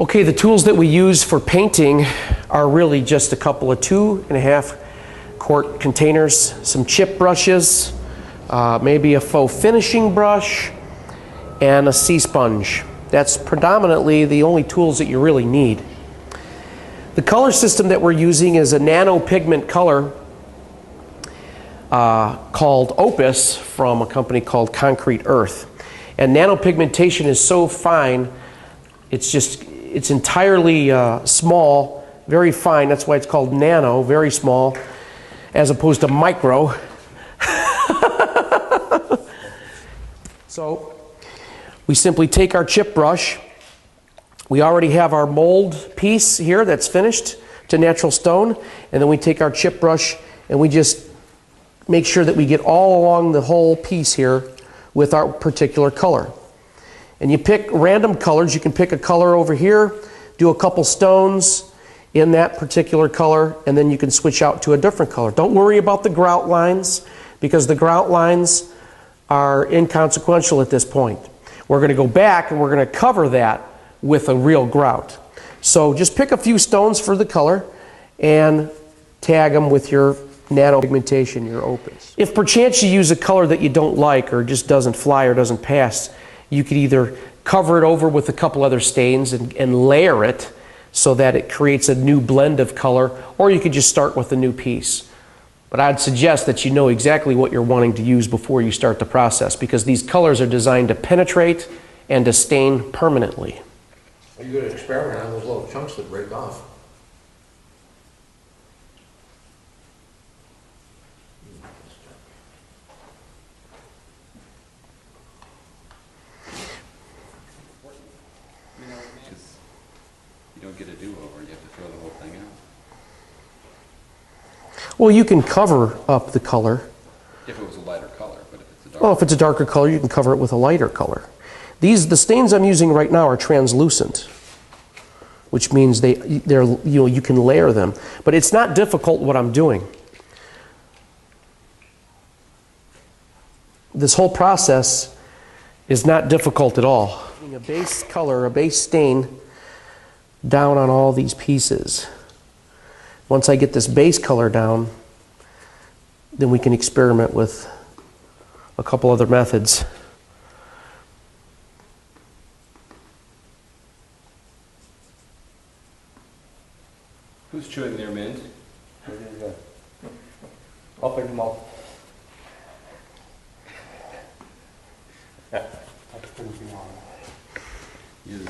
Okay, the tools that we use for painting are really just a couple of 2.5 quart containers, some chip brushes, maybe a faux finishing brush, and a sea sponge. That's predominantly the only tools that you really need. The color system that we're using is a nano pigment color called Opus from a company called Concrete Earth. And nanopigmentation is so fine, it's entirely small, very fine. That's why it's called nano, very small, as opposed to micro. So we simply take our chip brush. We already have our mold piece here that's finished to natural stone, and then we take our chip brush and we just make sure that we get all along the whole piece here with our particular color. And you pick random colors. You can pick a color over here, do a couple stones in that particular color, and then you can switch out to a different color. Don't worry about the grout lines, because the grout lines are inconsequential at this point. We're going to go back and we're going to cover that with a real grout. So just pick a few stones for the color and tag them with your nano pigmentation, your Opus. If perchance you use a color that you don't like or just doesn't fly or doesn't pass, you could either cover it over with a couple other stains and layer it so that it creates a new blend of color, or you could just start with a new piece. But I'd suggest that you know exactly what you're wanting to use before you start the process, because these colors are designed to penetrate and to stain permanently. Are you going to experiment on those little chunks that break off? You don't get a do-over, you have to throw the whole thing out. Well, you can cover up the color. If it was a lighter color, but if it's a darker Well, if it's a darker color, you can cover it with a lighter color. The stains I'm using right now are translucent, which means you can layer them. But it's not difficult what I'm doing. This whole process is not difficult at all. A base color, a base stain down on all these pieces. Once I get this base color down, then we can experiment with a couple other methods. Who's chewing their mint? Open the mouth. Yeah. Yes.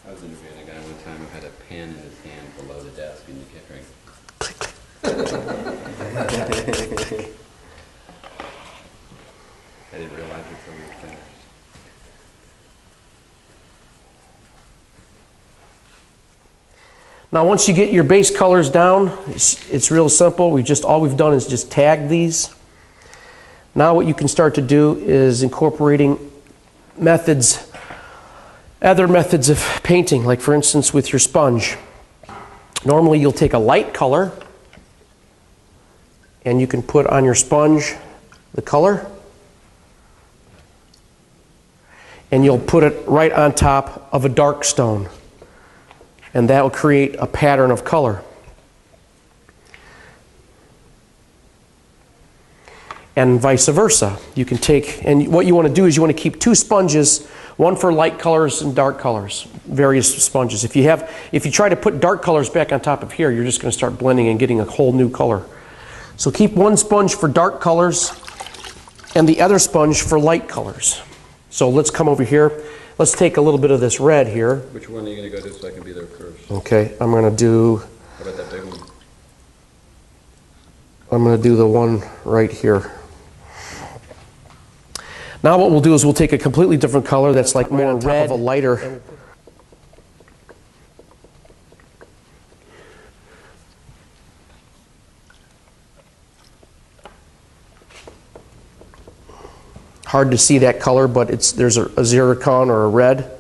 I was interviewing a guy one time who had a pen in his hand below the desk, and you kept hearing click, click. I didn't realize it until we were finished. Now, once you get your base colors down, it's real simple. All we've done is just tag these. Now what you can start to do is incorporating other methods of painting, like for instance with your sponge. Normally you'll take a light color and you can put on your sponge the color, and you'll put it right on top of a dark stone, and that will create a pattern of color. And vice versa. You can take, and what you want to do is you want to keep two sponges, one for light colors and dark colors, various sponges. If you try to put dark colors back on top of here, you're just going to start blending and getting a whole new color. So keep one sponge for dark colors and the other sponge for light colors. So let's come over here. Let's take a little bit of this red here. Which one are you going to go to so I can be there first? Okay, I'm going to do... How about that big one? I'm going to do the one right here. Now what we'll do is we'll take a completely different color that's like more red, of a lighter. Hard to see that color, but there's a zircon or a red.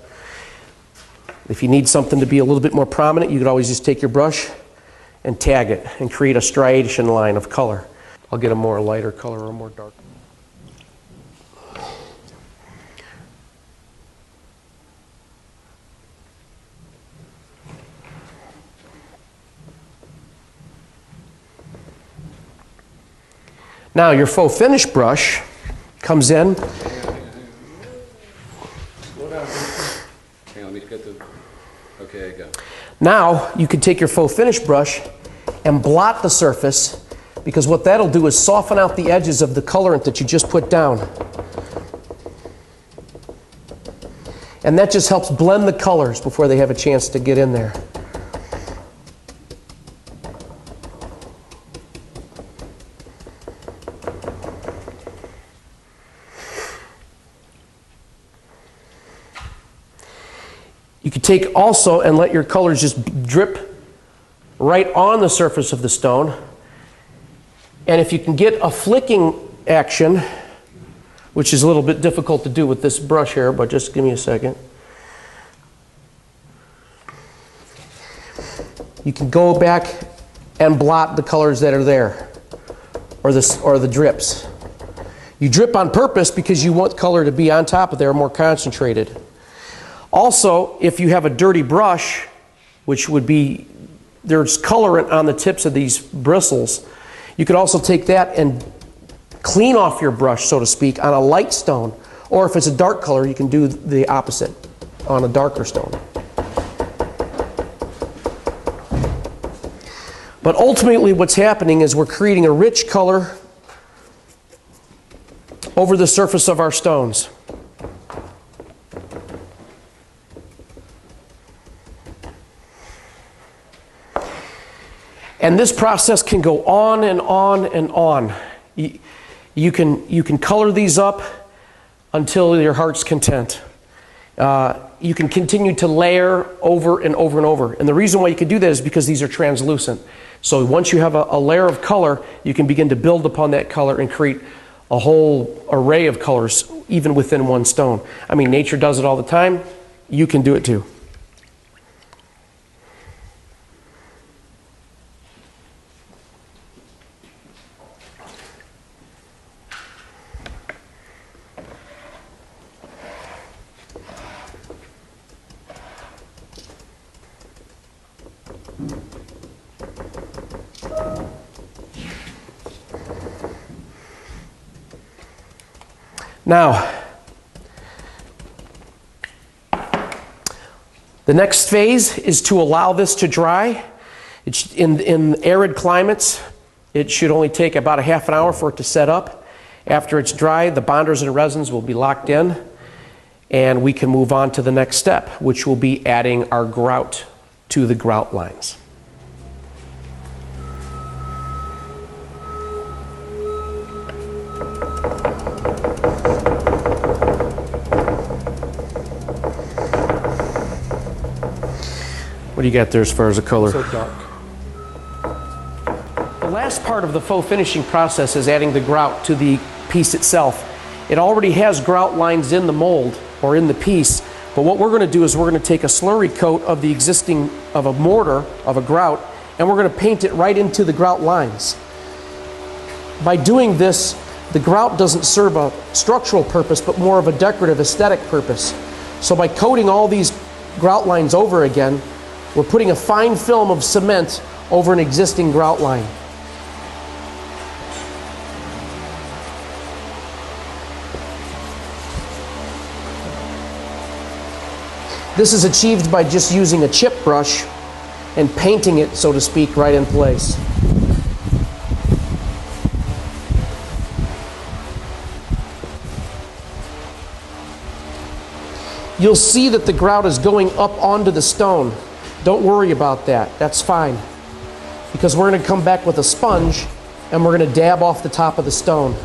If you need something to be a little bit more prominent, you could always just take your brush and tag it and create a striation line of color. I'll get a more lighter color or a more dark. Now your faux finish brush comes in. Slow down. Hang on, let me get the... Okay, go. Now you can take your faux finish brush and blot the surface, because what that'll do is soften out the edges of the colorant that you just put down. And that just helps blend the colors before they have a chance to get in there. You could take also and let your colors just drip right on the surface of the stone. And if you can get a flicking action, which is a little bit difficult to do with this brush here, but just give me a second. You can go back and blot the colors that are there, or the drips. You drip on purpose because you want color to be on top of there, more concentrated. Also, if you have a dirty brush, which would be, there's colorant on the tips of these bristles, you could also take that and clean off your brush, so to speak, on a light stone. Or if it's a dark color, you can do the opposite on a darker stone. But ultimately what's happening is we're creating a rich color over the surface of our stones. And this process can go on and on and on. You can color these up until your heart's content. You can continue to layer over and over and over. And the reason why you can do that is because these are translucent. So once you have a layer of color, you can begin to build upon that color and create a whole array of colors, even within one stone. I mean, nature does it all the time. You can do it too. Now, the next phase is to allow this to dry. In arid climates, it should only take about a half an hour for it to set up. After it's dry, the bonders and resins will be locked in, and we can move on to the next step, which will be adding our grout to the grout lines. What do you got there as far as the color? So dark. The last part of the faux finishing process is adding the grout to the piece itself. It already has grout lines in the mold or in the piece, but what we're going to do is we're going to take a slurry coat of the existing, of a mortar, of a grout, and we're going to paint it right into the grout lines. By doing this, the grout doesn't serve a structural purpose, but more of a decorative aesthetic purpose. So by coating all these grout lines over again, we're putting a fine film of cement over an existing grout line. This is achieved by just using a chip brush and painting it, so to speak, right in place. You'll see that the grout is going up onto the stone. Don't worry about that. That's fine. Because we're going to come back with a sponge and we're going to dab off the top of the stone.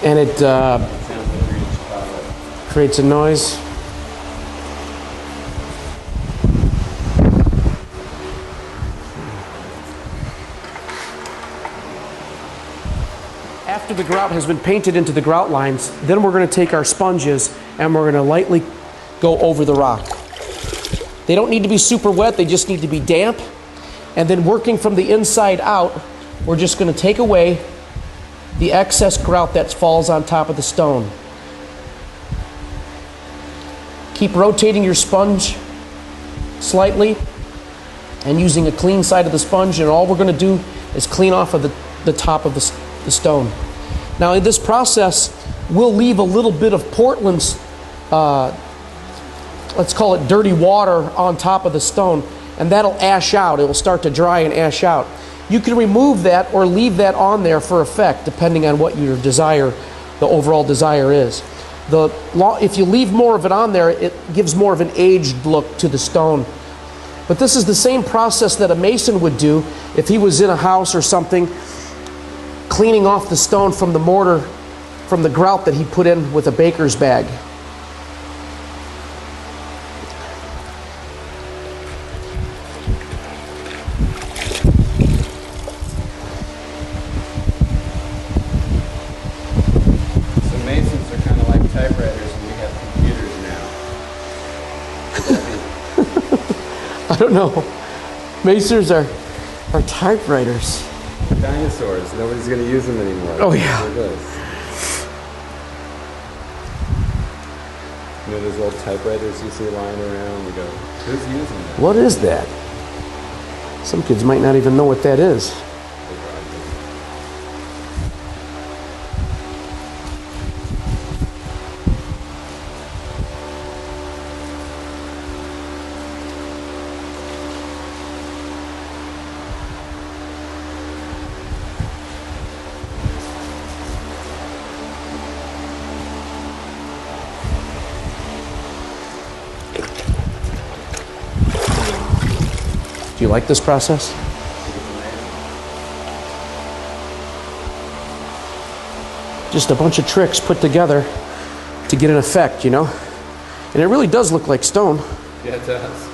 and it Sounds like we're in Chicago. creates a noise. After the grout has been painted into the grout lines, then we're going to take our sponges and we're going to lightly go over the rock. They don't need to be super wet, they just need to be damp. And then working from the inside out, we're just going to take away the excess grout that falls on top of the stone. Keep rotating your sponge slightly and using a clean side of the sponge, and all we're going to do is clean off of the top of the stone. Now in this process, we'll leave a little bit of Portland's, let's call it dirty water, on top of the stone, and that'll ash out. It will start to dry and ash out. You can remove that or leave that on there for effect, depending on what your desire, the overall desire is. If you leave more of it on there, it gives more of an aged look to the stone. But this is the same process that a mason would do if he was in a house or something, cleaning off the stone from the mortar, from the grout that he put in with a baker's bag. So masons are kind of like typewriters, and we have computers now. I don't know. Masons are typewriters. Dinosaurs. Nobody's going to use them anymore. Oh, yeah. Look at this. You know those old typewriters you see lying around? You go, who's using them? What is that? Some kids might not even know what that is. Do you like this process? Just a bunch of tricks put together to get an effect, you know? And it really does look like stone. Yeah, it does.